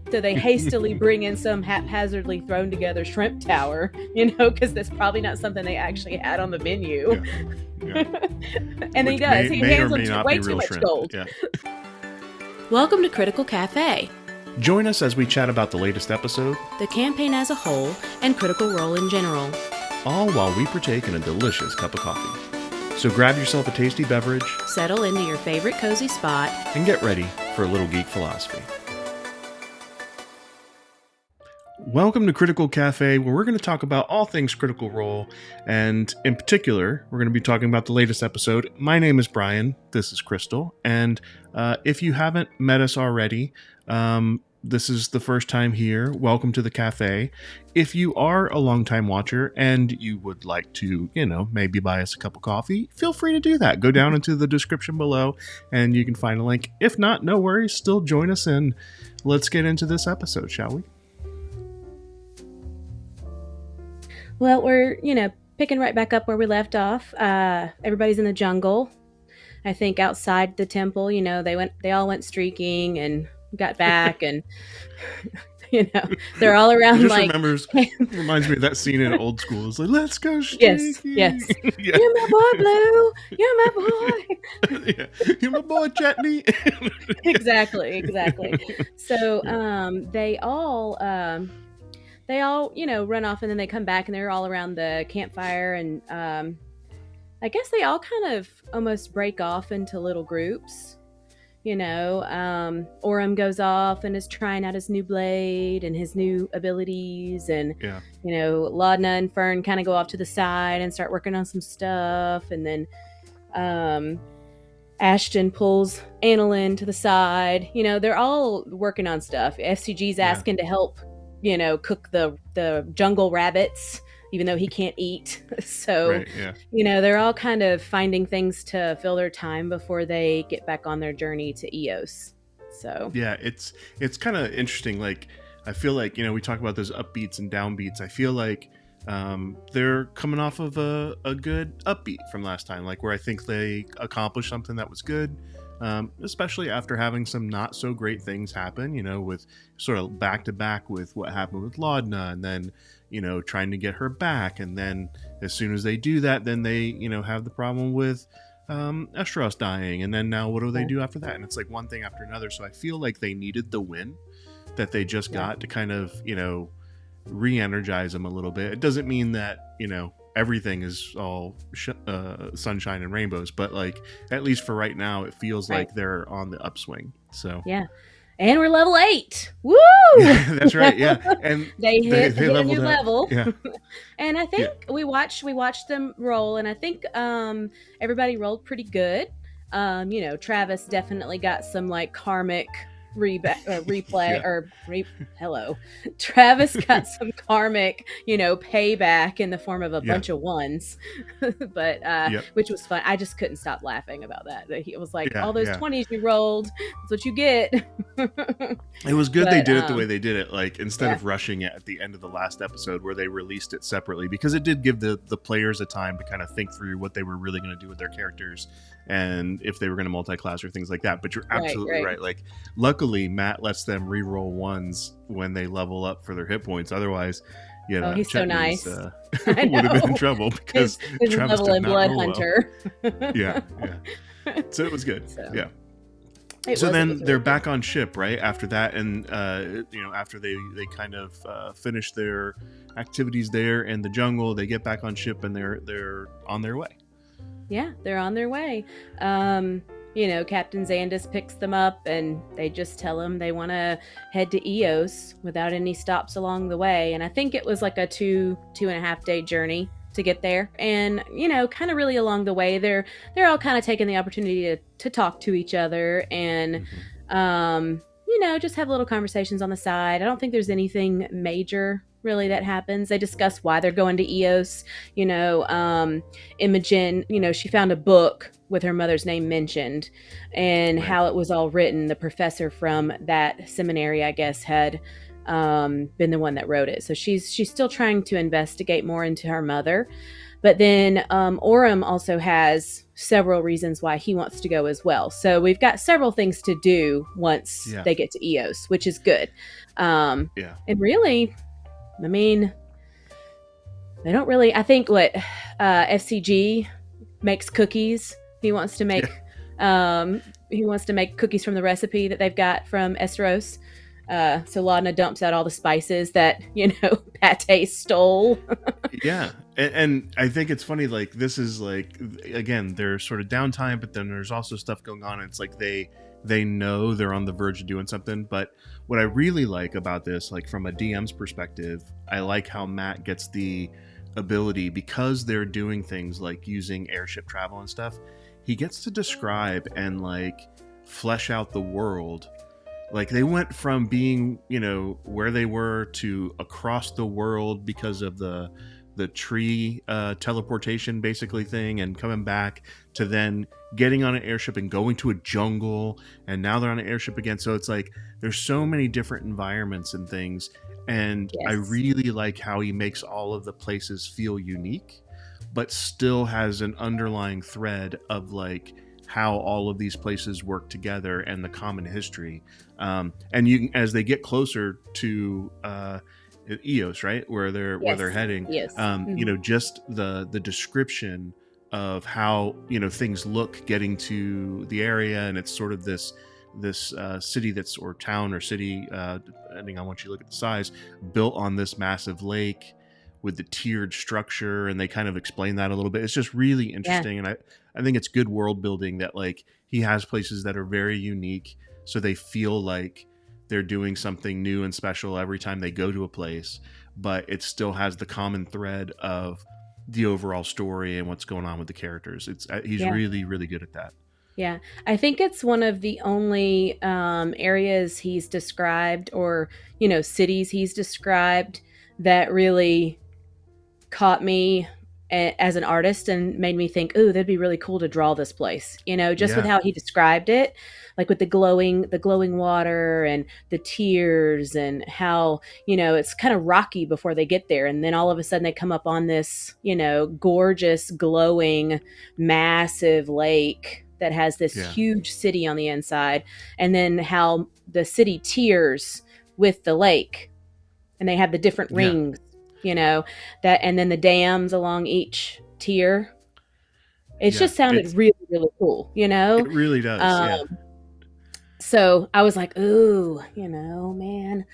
So they hastily bring in some haphazardly thrown together shrimp tower, because that's probably not something they actually had on the menu. Yeah. Yeah. And Which he does. He hands or may them not way be too real much shrimp. gold. Yeah. Welcome to Critical Café. Join us as we chat about the latest episode, the campaign as a whole, and Critical Role in general. All while we partake in a delicious cup of coffee. So grab yourself a tasty beverage, settle into your favorite cozy spot, and get ready for a little geek philosophy. Welcome to Critical Cafe, where we're going to talk about all things Critical Role, and in particular, we're going to be talking about the latest episode. My name is Brian, this is Crystal, and if you haven't met us already, this is the first time here. Welcome to the cafe. If you are a longtime watcher and you would like to, maybe buy us a cup of coffee, feel free to do that. Go down into the description below and you can find a link. If not, no worries. Still join us and let's get into this episode, shall we? Well, we're, picking right back up where we left off. Everybody's in the jungle. I think outside the temple, they all went streaking and got back and they're all around. It just reminds me of that scene in Old School. It's like, let's go streaking. Yes. Yeah. You're my boy, Blue. You're my boy. Yeah. You're my boy, Chutney. Exactly. So they all run off, and then they come back and they're all around the campfire, and I guess they all kind of almost break off into little groups. Orem goes off and is trying out his new blade and his new abilities, and Laudna and Fern kind of go off to the side and start working on some stuff, and then Ashton pulls Annalyn to the side. They're all working on stuff. FCG's asking to help cook the jungle rabbits, even though he can't eat. So, right, yeah. They're all kind of finding things to fill their time before they get back on their journey to Eos. So yeah, it's kind of interesting. Like, I feel like, we talk about those upbeats and downbeats. I feel like they're coming off of a good upbeat from last time, like where I think they accomplished something that was good. Especially after having some not so great things happen, with sort of back to back with what happened with Laudna, and then, trying to get her back. And then as soon as they do that, then they, have the problem with Estros dying. And then now what do they do after that? And it's like one thing after another. So I feel like they needed the win that they just got to kind of, re-energize them a little bit. It doesn't mean that, everything is all sunshine and rainbows, but like at least for right now it feels like they're on the upswing. So yeah, and we're level 8. Woo! That's right. Yeah, and they hit a new level. Yeah. And I think we watched them roll, and I think everybody rolled pretty good. Travis definitely got some like karmic hello. Travis got some karmic, payback in the form of a bunch of ones, but which was fun. I just couldn't stop laughing about that. It was like all those 20s you rolled, that's what you get. It was good they did it the way they did it, like instead of rushing it at the end of the last episode where they released it separately, because it did give the players a time to kind of think through what they were really going to do with their characters and if they were going to multi-class or things like that. But you're absolutely right. Like, luckily Matt lets them re-roll ones when they level up for their hit points. Otherwise, he's so nice. Would have been in trouble because his Travis level did in not Blood roll Hunter. Well. Yeah. So it was good. So then they're back on ship, right? After that, and after they kind of finish their activities there in the jungle, they get back on ship and they're on their way. Yeah, they're on their way. Captain Xandus picks them up, and they just tell him they want to head to Eos without any stops along the way. And I think it was like a 2.5 day journey to get there. And, kind of really along the way, they're all kind of taking the opportunity to talk to each other and, just have little conversations on the side. I don't think there's anything major really that happens. They discuss why they're going to Eos. Imogen, she found a book with her mother's name mentioned, and how it was all written. The professor from that seminary, I guess, had been the one that wrote it. So she's still trying to investigate more into her mother. But then Orem also has several reasons why he wants to go as well. So we've got several things to do once Yeah. they get to Eos, which is good. Yeah. And really, I mean, they don't really. I think what FCG makes cookies. He wants to Yeah. make he wants to make cookies from the recipe that they've got from Esros. So Laudna dumps out all the spices that Pate stole. Yeah. And I think it's funny, like, this is like, again, there's sort of downtime, but then there's also stuff going on. And it's like they know they're on the verge of doing something. But what I really like about this, like from a DM's perspective, I like how Matt gets the ability, because they're doing things like using airship travel and stuff, he gets to describe and like flesh out the world. Like, they went from being, where they were to across the world because of the tree teleportation basically thing, and coming back to then getting on an airship and going to a jungle, and now they're on an airship again. So it's like there's so many different environments and things, and I Yes. really like how he makes all of the places feel unique, but still has an underlying thread of like how all of these places work together and the common history. And you, as they get closer to Eos, right, where they're Yes. heading, Yes. Hmm. just the description of how things look getting to the area, and it's sort of this city that's, or town or city, depending on what you look at the size, built on this massive lake with the tiered structure, and they kind of explain that a little bit. It's just really Yeah. interesting, and I think it's good world building that like he has places that are very unique, so they feel like they're doing something new and special every time they go to a place, but it still has the common thread of the overall story and what's going on with the characters. It's he's Yeah. really really good at that. Yeah. I think it's one of the only areas he's described, or, cities he's described, that really caught me as an artist and made me think, "Ooh, that'd be really cool to draw this place." Just with Yeah, how he described it, like with the glowing water and the tears, and how it's kind of rocky before they get there, and then all of a sudden they come up on this gorgeous, glowing, massive lake that has this yeah, huge city on the inside, and then how the city tears with the lake, and they have the different yeah, rings, you know, that, and then the dams along each tier. It yeah. just sounded really, really cool. It really does. Um, Yeah, so I was like, ooh, man,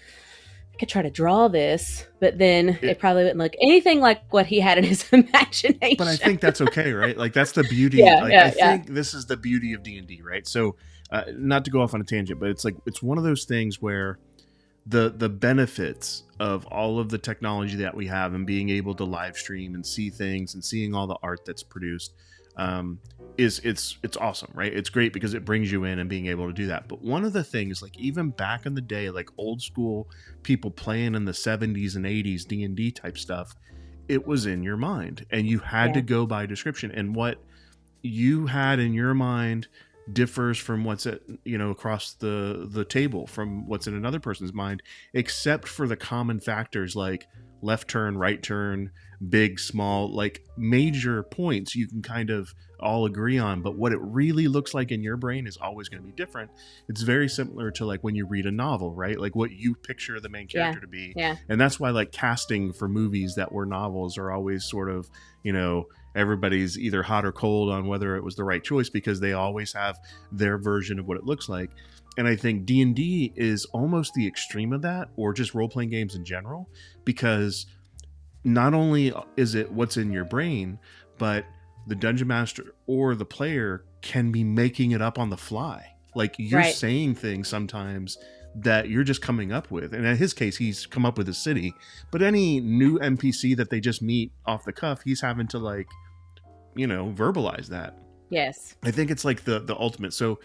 I could try to draw this, but then it it, probably wouldn't look anything like what he had in his but I imagination. think that's okay, right? Like that's the beauty. Yeah, Like I yeah, yeah, think this is the beauty of D&D, right? So, not to go off on a tangent, but it's like it's one of those things where the benefits of all of the technology that we have and being able to live stream and see things and seeing all the art that's produced, um, is it's awesome, right? It's great because it brings you in and being able to do that. But one of the things, like even back in the day, like old school people playing in the 70s and 80s D&D type stuff, it was in your mind and you had yeah, to go by description, and what you had in your mind differs from what's at across the table from what's in another person's mind, except for the common factors like left turn, right turn, big, small, like major points you can kind of all agree on, but what it really looks like in your brain is always going to be different. It's very similar to like when you read a novel, right? Like what you picture the main yeah, character to be. yeah, And that's why like casting for movies that were novels are always sort of, everybody's either hot or cold on whether it was the right choice, because they always have their version of what it looks like. And I think D&D is almost the extreme of that, or just role-playing games in general, because not only is it what's in your brain, but the dungeon master or the player can be making it up on the fly. Like you're right, saying things sometimes that you're just coming up with. And in his case, he's come up with a city, but any new NPC that they just meet off the cuff, he's having to like, verbalize that. yes, I think it's like the ultimate. So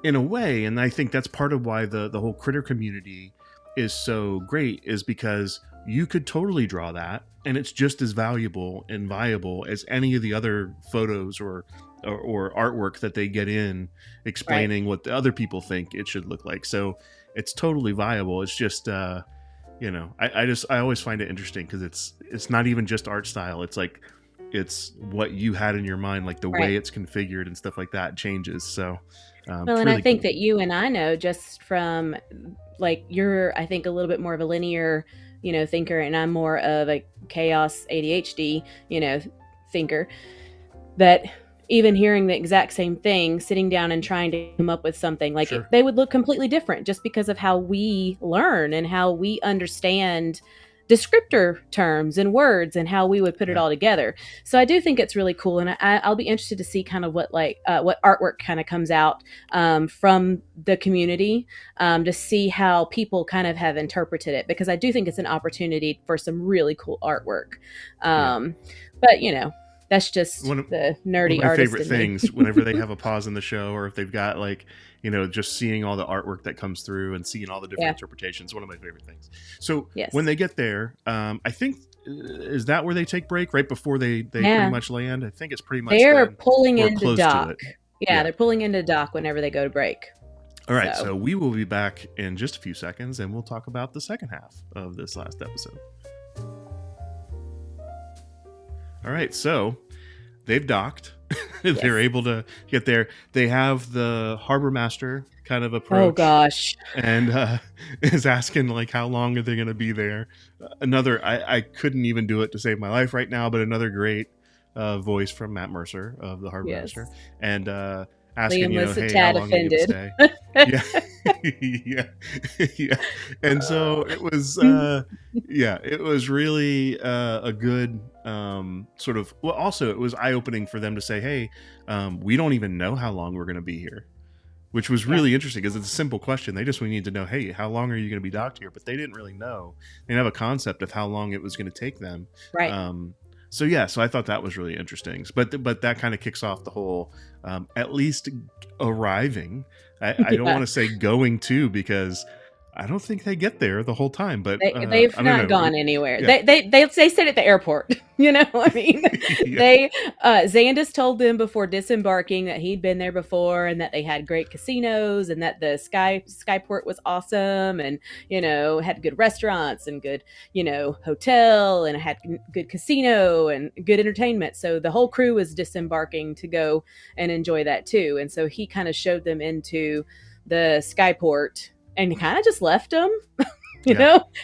in a way, and I think that's part of why the whole critter community is so great, is because you could totally draw that and it's just as valuable and viable as any of the other photos or artwork that they get in right, explaining what the other people think it should look like. So it's totally viable. It's just I always find it interesting because it's not even just art style. It's like it's what you had in your mind, like the Right. way it's configured and stuff like that changes. So Well, it's and I really think cool. that you and I know just from like you're, I think, a little bit more of a linear, thinker, and I'm more of a chaos ADHD, thinker. That even hearing the exact same thing, sitting down and trying to come up with something like Sure. they would look completely different just because of how we learn and how we understand descriptor terms and words and how we would put it Yeah. all together. So I do think it's really cool, and I'll be interested to see kind of what artwork kind of comes out from the community, to see how people kind of have interpreted it, because I do think it's an opportunity for some really cool artwork. Yeah. Um, but that's just One of the one of nerdy my artist favorite in me. things whenever they have a pause in the show, or if they've got like, just seeing all the artwork that comes through and seeing all the different Yeah. interpretations. One of my favorite things. So when Yes. they get there, I think is that where they take break right before they pretty Yeah. much land. I think it's pretty much They're then pulling or into close to dock. it. Yeah, Yeah. they're pulling into dock whenever they go to break. All right. So So we will be back in just a few seconds, and we'll talk about the second half of this last episode. All right. So they've docked. They're yes. able to get there. They have the harbor master kind of Oh approach gosh. and is asking like how long are they going to be there. Another, I couldn't even do it to save my life right now, but another great voice from Matt Mercer of the harbor Yes. master, and asking, Liam was a hey, how tad long are you going to offended. stay? Yeah. Yeah. Yeah. And so it was yeah, it was really a good sort of, well, also it was eye-opening for them to say, hey, we don't even know how long we're going to be here, which was Yeah. really interesting because it's a simple question. They just need to know, hey, how long are you going to be docked here? But they didn't really know. They didn't have a concept of how long it was going to take them. Right. So yeah, so I thought that was really interesting. But that kind of kicks off the whole, at least arriving. I don't Yeah. want to say going to, because I don't think they get there the whole time. But They've I don't not know. gone anywhere. Yeah. They sit at the airport. I mean, Yeah. they Xandus told them before disembarking that he'd been there before and that they had great casinos and that the Skyport was awesome and had good restaurants and good hotel and had good casino and good entertainment. So the whole crew was disembarking to go and enjoy that too. And so he kind of showed them into the Skyport and kind of just left them.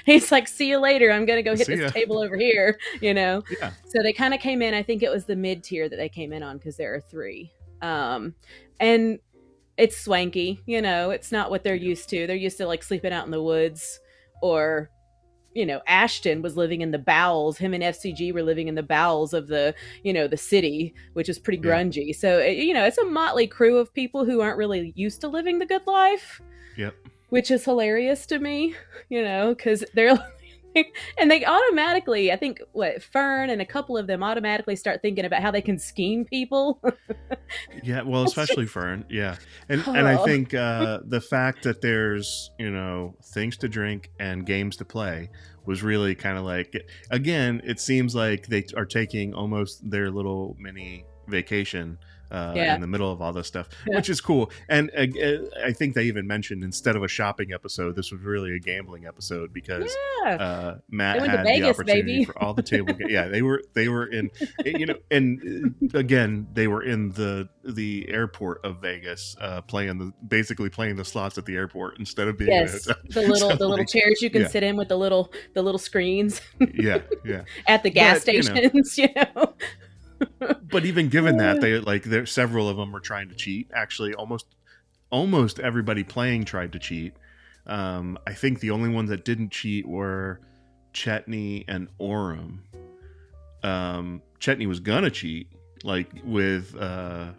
He's like, see you later, I'm gonna go hit See this ya. table over here. Yeah. So they kind of came in, I think it was the mid tier that they came in on, because there are three, and it's swanky. It's not what they're used to. They're used to like sleeping out in the woods, or Ashton was living in the bowels. Him and FCG were living in the bowels of the city, which is pretty Yeah. grungy. So it's a motley crew of people who aren't really used to living the good life, Yep. which is hilarious to me, because they're and they automatically, I think, Fern and a couple of them automatically start thinking about how they can scheme people. Yeah, well, It's especially just, Fern. Yeah, and I oh, think the fact that there's things to drink and games to play was really kind of like, again, it seems like they are taking almost their little mini vacation yeah, in the middle of all this stuff, yeah, which is cool. And I think they even mentioned, instead of a shopping episode, this was really a gambling episode, because yeah. Matt They went to had the Vegas, opportunity baby. for all the table. Yeah, they were in, and again, they were in the airport of Vegas, basically playing the slots at the airport instead of being in a Yes, hotel. the little So the little like, chairs you can yeah, sit in with the little screens yeah, yeah. at the gas But stations. but even given that, they like there several of them were trying to cheat. Actually, almost everybody playing tried to cheat. I think the only ones that didn't cheat were Chetney and Orem. Chetney was gonna cheat, like with I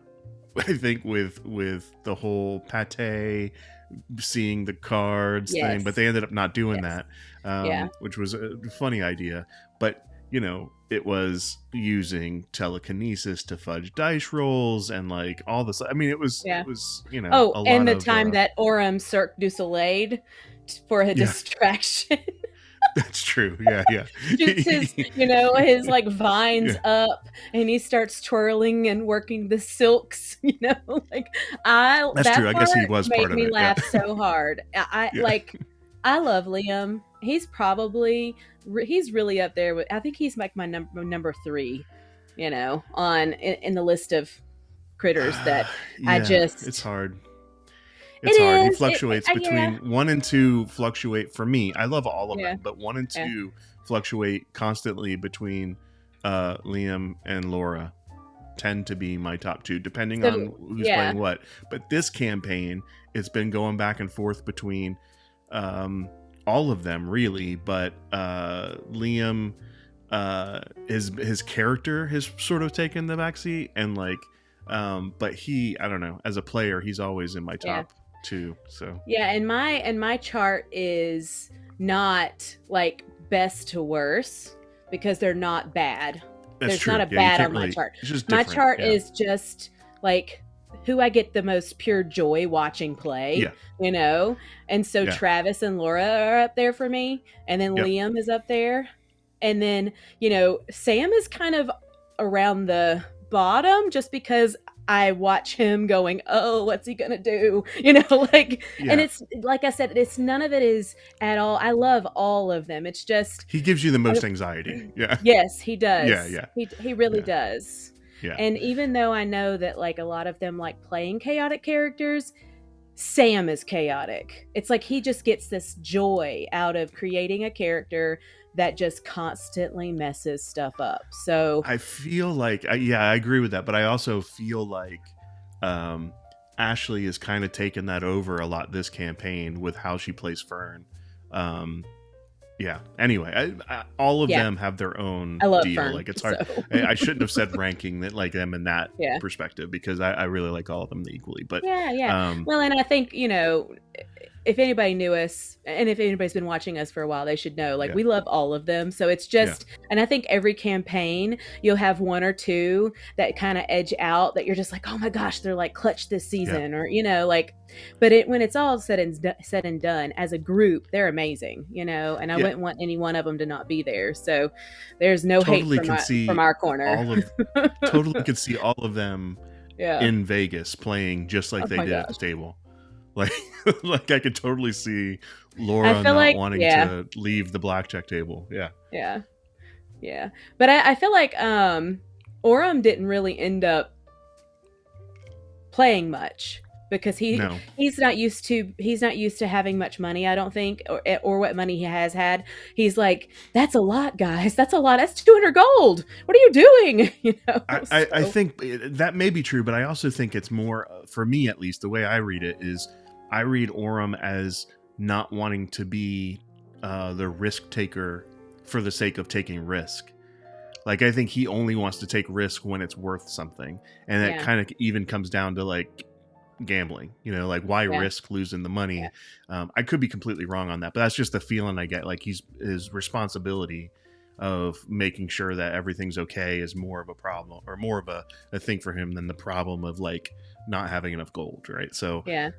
think with the whole pate, seeing the cards thing, but Yes, they ended up not doing yes, that, yeah, which was a funny idea. But it was using telekinesis to fudge dice rolls and like all this. I mean, it was yeah. a Oh, and lot the of time that Orem Cirque du Soleil for a yeah, distraction. that's true. Yeah, yeah. Shoots his like vines Yeah, up, and he starts twirling and working the silks. Like that's true. that I guess he part was made part of me it. Yeah. laugh so hard. I Yeah. like, I love Liam. He's probably he's really up there with. I think he's like my number three. on in the list of critters that I Yeah, it's just hard. it It's hard. He is it fluctuates yeah, between one and two. Fluctuate for me. I love all of yeah, them, but one and yeah. two fluctuate constantly between Liam and Laura. Tend to be my top two, depending So on who's yeah, playing what. But this campaign, it's been going back and forth between um, all of them, really. But Liam, his character has sort of taken the backseat, and like, but I don't know, as a player, he's always in my yeah. top two. So Yeah, and my chart is not like best to worse because they're not bad. that's There's not true. a Yeah, you bad can't on my really. chart. It's just My different. chart Yeah, is just like who I get the most pure joy watching play, yeah, you know? And so yeah, Travis and Laura are up there for me, and then yep. Liam is up there. And then, Sam is kind of around the bottom just because I watch him going, oh, what's he gonna do? Like, and Yeah, it's like I said, it's none of it is at all. I love all of them. It's just, he gives you the I, most anxiety. Yeah, yes, he yeah, does. yeah, He really yeah, does. yeah. And even though I know that like a lot of them like playing chaotic characters, Sam is chaotic. It's like he just gets this joy out of creating a character that just constantly messes stuff up. So, I feel like, yeah, I agree with that, but I also feel like um, Ashley has kind of taken that over a lot this campaign with how she plays Fern. Um, yeah. Anyway, all of yeah, them have their own I love deal. Fern. Like it's hard. So, I shouldn't have said ranking that like them in that yeah. perspective because I really like all of them equally. But Yeah, yeah. um, Well, and I think, if anybody knew us and if anybody's been watching us for a while, they should know like yeah, we love all of them. So it's yeah, just, and I think every campaign you'll have one or two that kind of edge out that you're just like, oh my gosh, they're like clutch this yeah, season, or like, but when it's all said and done as a group, they're amazing, and I yeah. wouldn't want any one of them to not be there. So there's no hate Totally from can see our corner. all of. Totally could see all of them Yeah. in Vegas playing just like Oh they my did at the gosh. table. Like, like I could totally see I Laura feel not like, wanting yeah, to leave the blackjack table. Yeah. yeah. Yeah. But I feel like Orem didn't really end up playing much because No. he's not used to having much money, I don't think, or what money he has had. He's like, that's a lot, guys. That's a lot. That's 200 gold. What are you doing? I So think that may be true, but I also think it's more, for me at least, the way I read it is I read Orem as not wanting to be the risk taker for the sake of taking risk. Like, I think he only wants to take risk when it's worth something. And that yeah, kind of even comes down to like gambling, like why yeah, risk losing the yeah, money? I could be completely wrong on that, but that's just the feeling I get. Like his responsibility of making sure that everything's okay is more of a problem or more of a thing for him than the problem of like not having enough gold. Right. So, yeah.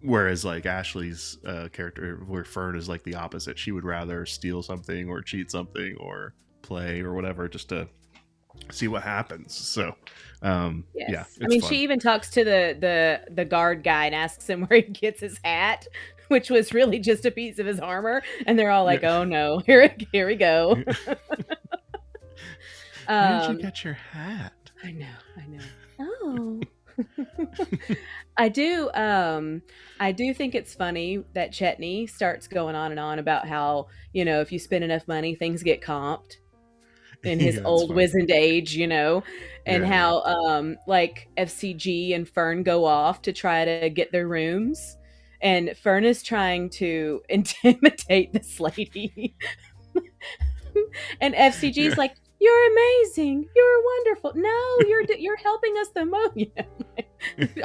whereas like Ashley's character, where Fern is like the opposite, she would rather steal something or cheat something or play or whatever just to see what happens. So yeah, Yes. I it's mean, fun. she even talks to the guard guy and asks him where he gets his hat, which was really just a piece of his armor, and they're all like, Yeah. "Oh no, here we go." Where did you um get your hat? I know. Oh. I do think it's funny that Chetney starts going on and on about how, if you spend enough money, things get comped in his Yeah, it's old funny. wizened age, and Yeah, yeah. how like FCG and Fern go off to try to get their rooms, and Fern is trying to intimidate this lady. And FCG's Yeah. like, "You're amazing. You're wonderful. No, you're helping us the most."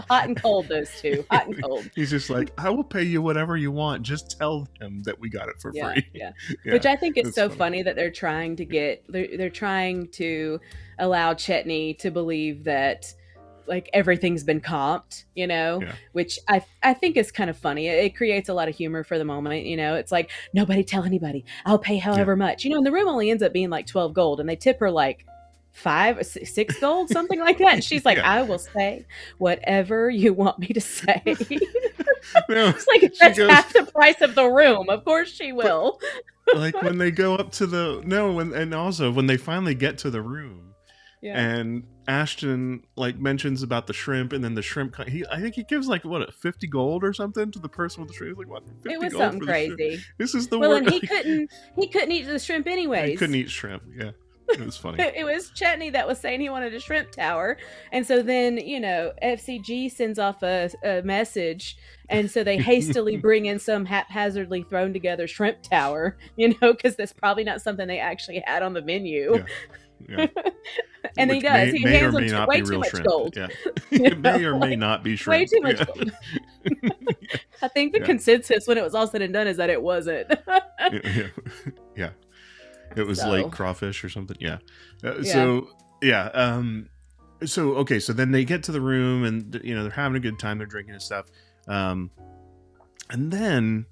Hot and cold, those two. Hot and cold. He's just like, I will pay you whatever you want. Just tell them that we got it for Yeah, free. yeah. Yeah, Which I think is it's so funny. funny that they're trying to allow Chetney to believe that like everything's been comped, Yeah, which I think is kind of funny. It creates a lot of humor for the moment, It's like, nobody tell anybody. I'll pay yeah, however much. And the room only ends up being like 12 gold, and they tip her like 6 gold, something like that. And she's like, yeah. I will say whatever you want me to say. No, It's like, she that's goes, half the price of the room. Of course she but will. like when they go up to the no, when and also when they finally get to the room, Yeah. And Ashton like mentions about the shrimp, and then the shrimp. I think he gives like what, 50 gold or something to the person with the shrimp. He's like, what, It 50 was gold something for the shrimp? crazy. This is the Well, word. and he couldn't eat the shrimp He couldn't anyways. eat shrimp. Yeah, it was funny. It was Chetney that was saying he wanted a shrimp tower. And so then, FCG sends off a message. And so they hastily bring in some haphazardly thrown together shrimp tower, because that's probably not something they actually had on the menu. Yeah, yeah. And he Which does. He may or hands them may not way be too real much shrimp. gold. Yeah, it may or may Like not be way shrimp. too much Yeah. gold. I think the Yeah. consensus when it was all said and done is that it wasn't. Yeah. Yeah. It was like So, crawfish or something. Yeah. yeah. So yeah. So okay. So then they get to the room, and they're having a good time. They're drinking and stuff. And then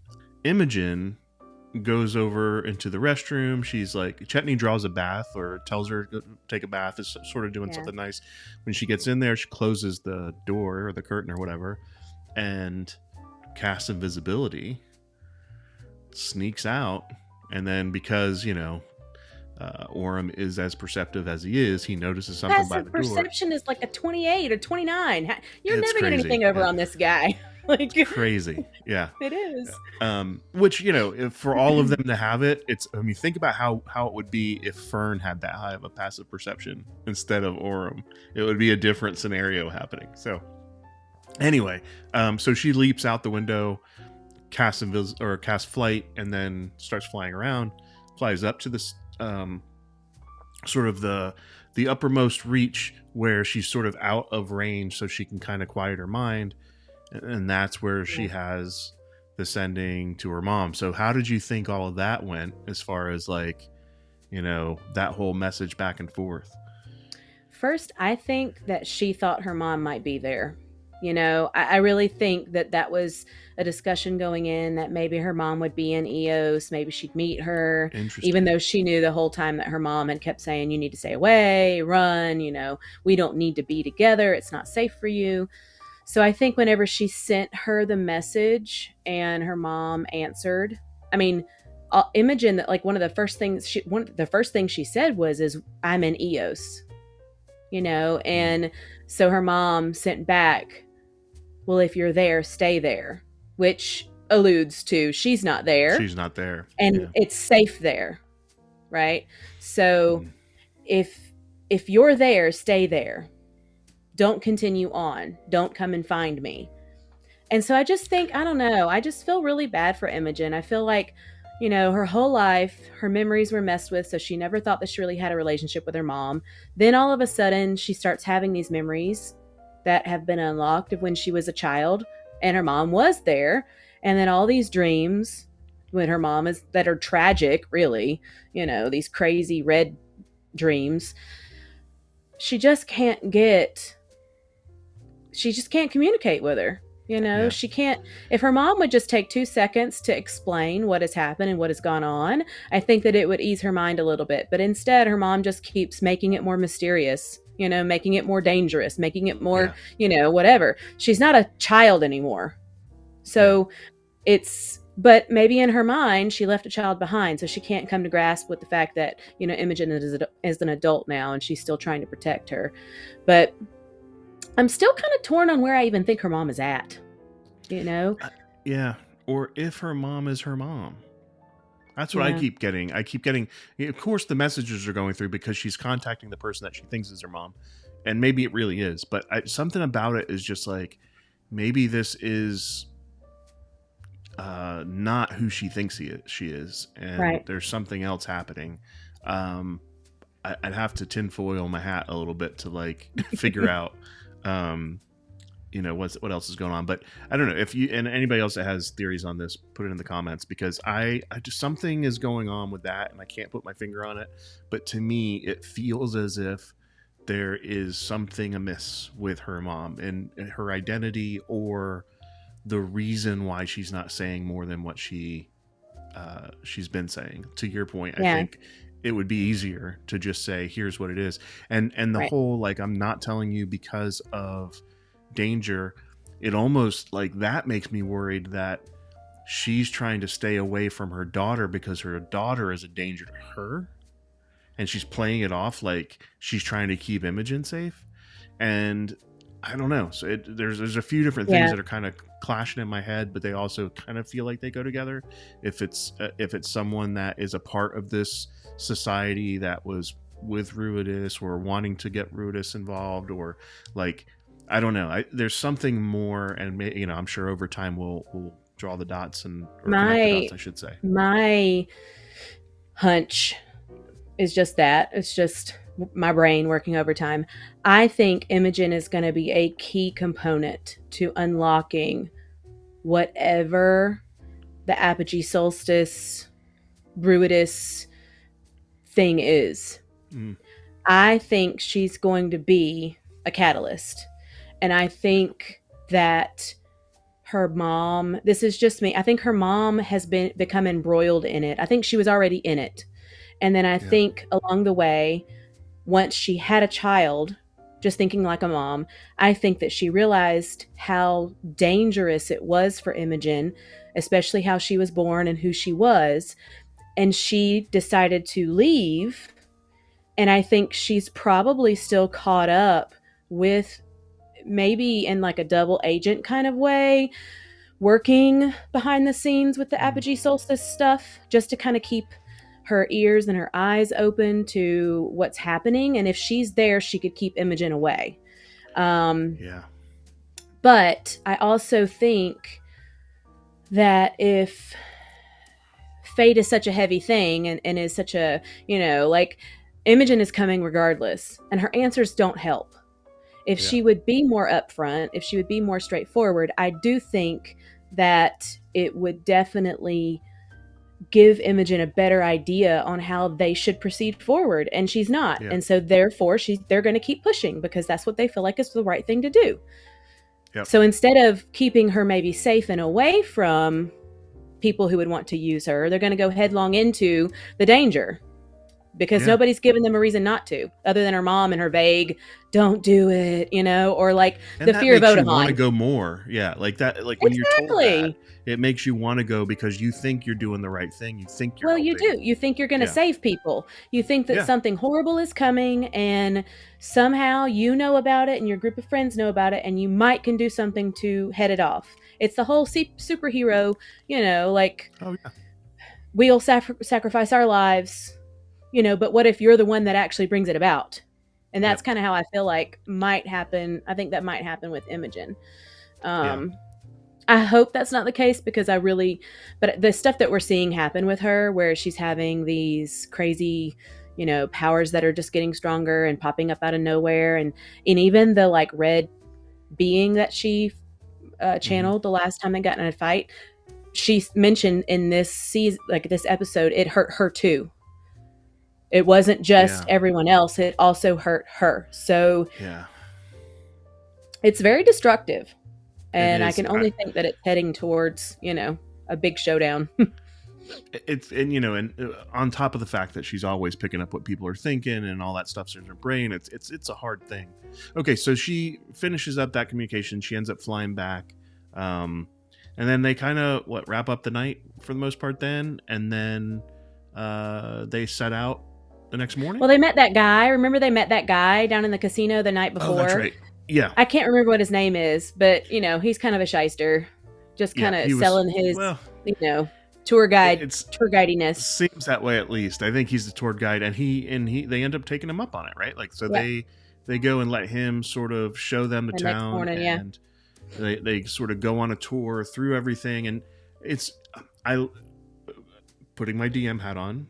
Imogen goes over into the restroom. She's like, Chetney draws a bath or tells her to take a bath. Is sort of doing Yeah. something nice. When she gets in there, she closes the door or the curtain or whatever, and casts invisibility, sneaks out, and then because Orem is as perceptive as he is, he notices something by Passive the door. perception is like a 28 or 29. You're It's never getting crazy. anything over Yeah. on this guy. Like, Crazy. Yeah. it is. Which for all of them to have it, it's, I mean, think about how it would be if Fern had that high of a passive perception instead of Orem. It would be a different scenario happening. So anyway, so she leaps out the window, casts flight, and then starts flying around, flies up to this sort of the uppermost reach where she's sort of out of range, so she can kind of quiet her mind, and that's where she has the sending to her mom. So how did you think all of that went, as far as like that whole message back and forth? First, I think that she thought her mom might be there. I really think that was a discussion going in, that maybe her mom would be in Eos, maybe she'd meet her, Interesting. even though she knew the whole time that her mom had kept saying, you need to stay away, run, we don't need to be together, it's not safe for you. So I think whenever she sent her the message and her mom answered, I mean, Imogen, that like one of the first things she said is, I'm in Eos, and so her mom sent back, well, if you're there, stay there, which alludes to she's not there. She's not there. And yeah. It's safe there, right? So if you're there, stay there. Don't continue on. Don't come and find me. And so I just think, I don't know, I just feel really bad for Imogen. I feel like, her whole life, her memories were messed with, so she never thought that she really had a relationship with her mom. Then all of a sudden, she starts having these memories that have been unlocked of when she was a child, and her mom was there. And then all these dreams when her mom is, that are tragic, really, these crazy red dreams. She just can't communicate with her. She can't. If her mom would just take 2 seconds to explain what has happened and what has gone on, I think that it would ease her mind a little bit. But instead, her mom just keeps making it more mysterious, making it more dangerous, making it more, whatever. She's not a child anymore. So but maybe in her mind, she left a child behind, so she can't come to grasp with the fact that, Imogen is an adult now, and she's still trying to protect her. But I'm still kind of torn on where I even think her mom is at, Yeah. Or if her mom is her mom. That's what I keep getting. Of course, the messages are going through because she's contacting the person that she thinks is her mom. And maybe it really is. But something about it is just like, maybe this is not who she thinks she is. And there's something else happening. I'd have to tinfoil my hat a little bit to like figure out what else is going on. But I don't know if you and anybody else that has theories on this, put it in the comments, because I just, something is going on with that and I can't put my finger on it, but to me it feels as if there is something amiss with her mom and her identity, or the reason why she's not saying more than what she's been saying. To your point, I think it would be easier to just say, here's what it is. And the whole, like, I'm not telling you because of danger, it almost like that makes me worried that she's trying to stay away from her daughter because her daughter is a danger to her. and she's playing it off like she's trying to keep Imogen safe. And I don't know. So there's a few different things Yeah. that are kind of clashing in my head, but they also kind of feel like they go together. If it's someone that is a part of this society that was with Ruidus or wanting to get Ruidus involved, or like, I don't know. There's something more, and I'm sure over time we'll draw the dots or connect the My dots, I should say. my hunch is just that. It's just my brain working overtime. I think Imogen is going to be a key component to unlocking whatever the Apogee Solstice Bruidus thing is. Mm, I think she's going to be a catalyst. And I think that her mom, this is just me, I think her mom has become embroiled in it. I think she was already in it. And then I yeah, think along the way, once she had a child, just thinking like a mom, I think that she realized how dangerous it was for Imogen, especially how she was born and who she was. And she decided to leave. And I think she's probably still caught up with, maybe in like a double agent kind of way, working behind the scenes with the mm, Apogee Solstice stuff, just to kind of keep her ears and her eyes open to what's happening. And if she's there, she could keep Imogen away. Um, yeah, but I also think that if fate is such a heavy thing, and is such a, like, Imogen is coming regardless, and her answers don't help. If yeah, she would be more upfront, if she would be more straightforward, I do think that it would definitely give Imogen a better idea on how they should proceed forward. And she's not. yeah, And so therefore they're going to keep pushing because that's what they feel like is the right thing to do. yep, So instead of keeping her maybe safe and away from people who would want to use her, they're going to go headlong into the danger because yeah. nobody's given them a reason not to, other than her mom and her vague "don't do it," or like And the that fear of makes you want to Odahan. go more. Yeah, like that. Like when you're told that, Exactly. it makes you want to go because you think you're doing the right thing. You think you're Well, you helping. do. You think you're going to Yeah, save people. You think that yeah, something horrible is coming, and somehow you know about it, and your group of friends know about it, and you might can do something to head it off. It's the whole superhero, like, oh yeah, we'll sacrifice our lives, but what if you're the one that actually brings it about? And that's yep, kind of how I feel like might happen. I think that might happen with Imogen. yeah, Um, I hope that's not the case because but the stuff that we're seeing happen with her, where she's having these crazy, powers that are just getting stronger and popping up out of nowhere. And even the like red being that she hmm, channeled the last time they got in a fight, she mentioned in this season, like this episode, it hurt her too. It wasn't just yeah, everyone else, it also hurt her. So yeah. it's very destructive. It And I is. can only think that it's heading towards, a big showdown. It's and on top of the fact that she's always picking up what people are thinking and all that stuff's in her brain, it's a hard thing. Okay, so she finishes up that communication. She ends up flying back, and then they kind of wrap up the night for the most part. Then and then they set out the next morning. Well, they met that guy. Remember, they met that guy down in the casino the night Oh, that's before? right. Yeah, I can't remember what his name is, but, he's kind of a shyster. Just yeah. kind of He was selling his, well. you know, tour It, guide, it's tour guidiness. seems that way at least. I think he's the tour guide, and he they end up taking him up on it, right? Like so Yeah. they go and let him sort of show them the The next town, morning. Yeah. and they sort of go on a tour through everything, and it's I putting my DM hat on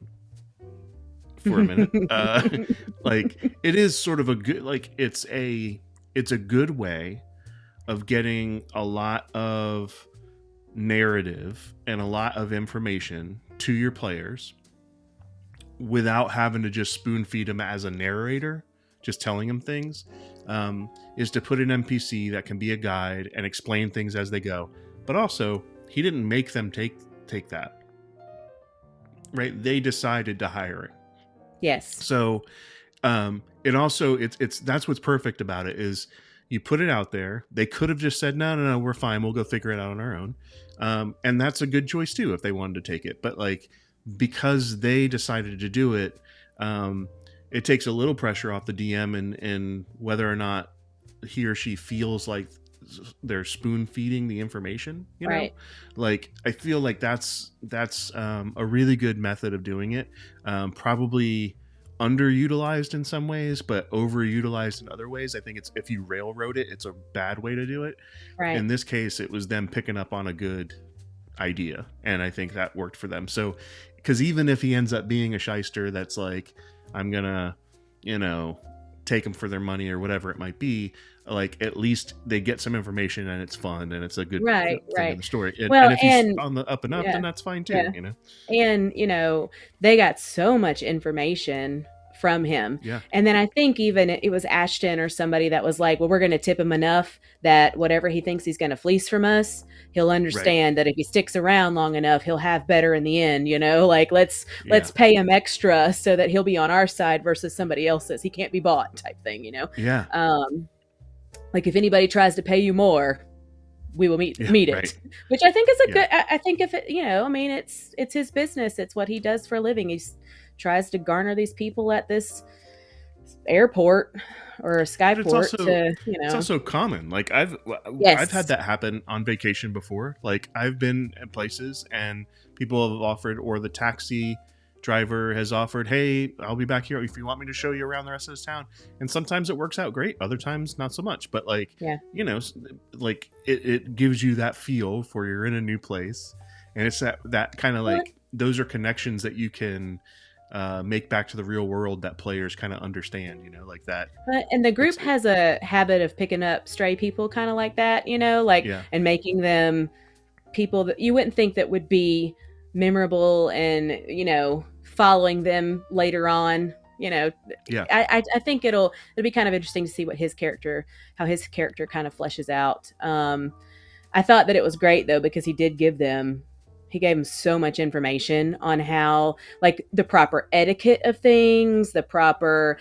for a minute. Like it is sort of a good like it's a good way of getting a lot of narrative and a lot of information to your players without having to just spoon feed them as a narrator, just telling them things, is to put an NPC that can be a guide and explain things as they go. But also, he didn't make them take that, right? They decided to hire it. Yes. So it also it's that's what's perfect about it is you put it out there. They could have just said no, we're fine, we'll go figure it out on our own, and that's a good choice too if they wanted to take it. But like because they decided to do it, um, it takes a little pressure off the DM and whether or not he or she feels like they're spoon feeding the information, you know. Right. Like I feel like that's a really good method of doing it, probably underutilized in some ways but overutilized in other ways. I think it's, if you railroad it, it's a bad way to do it. In Right. this case it was them picking up on a good idea, and I think that worked for them. So because even if he ends up being a shyster that's like, I'm gonna, you know, take them for their money or whatever it might be, like at least they get some information and it's fun and it's a good Right. thing in Right. the story. And Well, if he's and on the up and up, yeah. then that's fine too, Yeah. you know. And, they got so much information from him. Yeah, And then I think even it was Ashton or somebody that was like, well, we're going to tip him enough that whatever he thinks he's going to fleece from us, he'll right. understand that if he sticks around long enough, he'll have better in the end, like let's Yeah, pay him extra so that he'll be on our side versus somebody else's. He can't be bought type thing. yeah, Um, like if anybody tries to pay you more, we will meet yeah, meet right. it, which I think is a Yeah, good. I think if it, I mean, it's his business. It's what he does for a living. He tries to garner these people at this airport or a but it's skyport also, to, it's also common. Like I've had yes, that happen on vacation before. Like I've been in places and people have offered, or the taxi driver has offered, hey, I'll be back here if you want me to show you around the rest of this town. And sometimes it works out great, other times not so much. But like, yeah. you know, like it gives you that feel for you're in a new place, and it's that kind of Well, like, those are connections that you can make back to the real world that players kind of understand, you know, like that. and the group It's has a habit of picking up stray people, kind of like that, like yeah, and making them people that you wouldn't think that would be memorable and following them later on. yeah, I think it'll be kind of interesting to see how his character kind of fleshes out. I thought that it was great though because he gave him so much information on how, like, the proper etiquette of things, the proper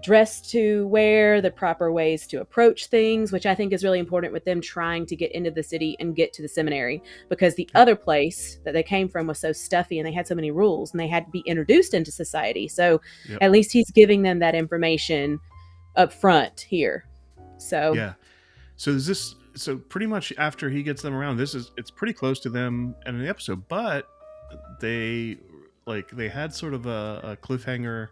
dress to wear, the proper ways to approach things, which I think is really important with them trying to get into the city and get to the seminary, because the yep, other place that they came from was so stuffy and they had so many rules and they had to be introduced into society. So yep, at least he's giving them that information up front here. So yeah. So is this, so pretty much after he gets them around, it's pretty close to them in the episode, but they they had sort of a cliffhanger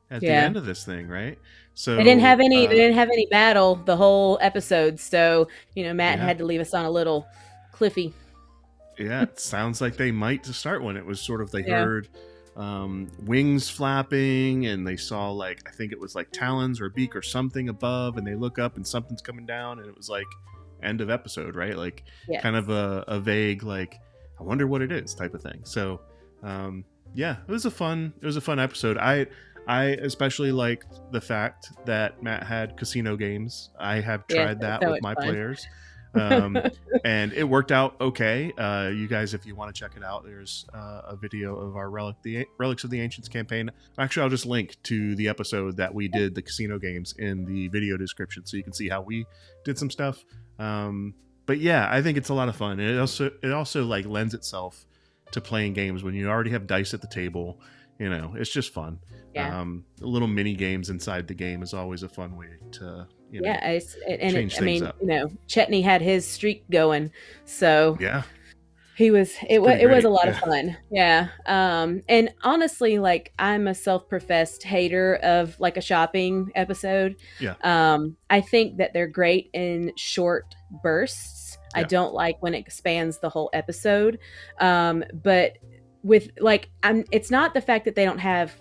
at the yeah. end of this thing, right? They didn't So have any. They didn't have any battle the whole episode, so Matt yeah, had to leave us on a little cliffy. yeah, it sounds like they might to start when it was sort of, they Yeah, heard wings flapping and they saw, like, I think it was like talons or a beak or something above, and they look up and something's coming down, and it was like end of episode, right? Like yes, kind of a vague, like, I wonder what it is type of thing. So yeah, it was a fun episode. I especially liked the fact that Matt had casino games. I have yes, tried it was that so with much my fun. players. And it worked out okay. You guys, if you want to check it out, there's a video of our Relics of the Ancients campaign. Actually, I'll just link to the episode that we did the casino games in the video description, so you can see how we did some stuff. But yeah, I think it's a lot of fun, and it also like lends itself to playing games when you already have dice at the table. It's just fun. Yeah, Little mini games inside the game is always a fun way to yeah. change I things mean, up. Chetney had his streak going, so Yeah, he was. it's pretty It was a great. lot of Yeah, fun. Yeah. And honestly, like, I'm a self-professed hater of like a shopping episode. yeah, I think that they're great in short bursts. I yeah, don't like when it spans the whole episode. But with like, it's not the fact that they don't have,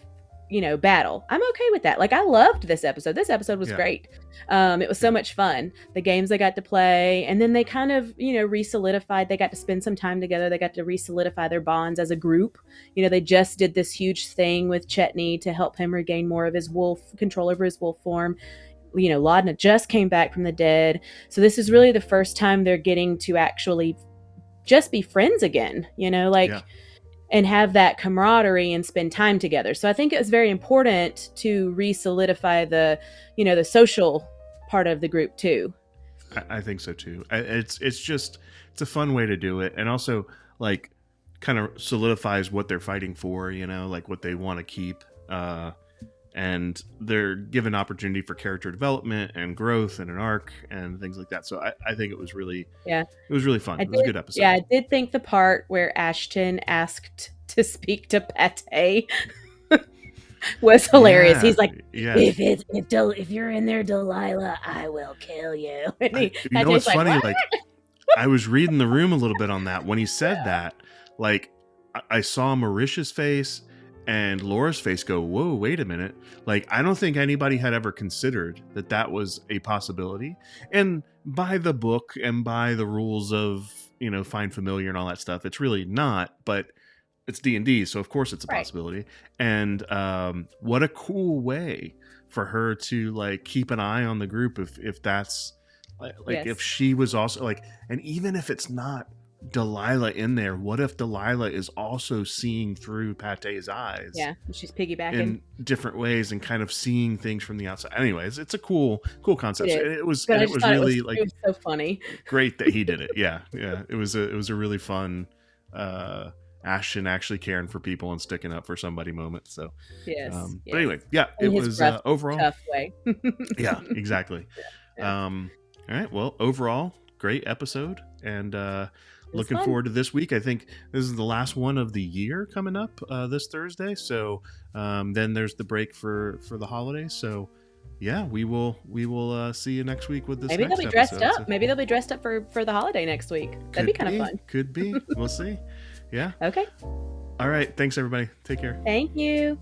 battle. I'm okay with that. Like, I loved this episode. This episode was yeah, great. It was so yeah, much fun. The games they got to play, and then they kind of, re-solidified. They got to spend some time together. They got to re-solidify their bonds as a group. They just did this huge thing with Chetney to help him regain more of his wolf control over his wolf form. Laudna just came back from the dead. So this is mhm, really the first time they're getting to actually just be friends again, yeah. and have that camaraderie and spend time together. So I think it was very important to re-solidify the social part of the group too. I think so too. It's just, it's a fun way to do it, and also like kind of solidifies what they're fighting for. Like what they want to keep. and they're given opportunity for character development and growth and an arc and things like that. So I think it was really Yeah. fun. I It was a did good episode. yeah, I did think the part where Ashton asked to speak to Pate was hilarious. Yeah, He's like, yeah. if you're in there, Delilah, I will kill you. And You know Pate's what's like, funny? what? Like, I was reading the room a little bit on that when he said that. Like, I saw Marisha's face and Laura's face go, "Whoa, wait a minute!" Like, I don't think anybody had ever considered that that was a possibility. And by the book and by the rules of find familiar and all that stuff, it's really not. But it's D&D, so of course it's a Right. possibility. And what a cool way for her to like keep an eye on the group if that's like if Yes. she was also like, and even if it's not Delilah in there, what if Delilah is also seeing through Pate's eyes Yeah. She's piggybacking. in different ways and kind of seeing things from the outside? Anyways, it's a cool It concept. So is. it was, But and I it just was thought really it like was so funny. great that he did it. Yeah, yeah. It was a really fun Ashton actually caring for people and sticking up for somebody moment. So Yes. but Yes. anyway, yeah, it In his was rough, overall, tough way. yeah, exactly. Yeah. All right, well, overall great episode, and It was looking fun. forward to this week. I think this is the last one of the year coming up this Thursday, so then there's the break for the holidays. So yeah, we will see you next week with this Maybe they'll next be dressed episode. So up. Maybe they'll be dressed up for the holiday next week. That'd be kind of fun. could be, we'll see. Yeah. Okay. All right, thanks everybody, take care. Thank you.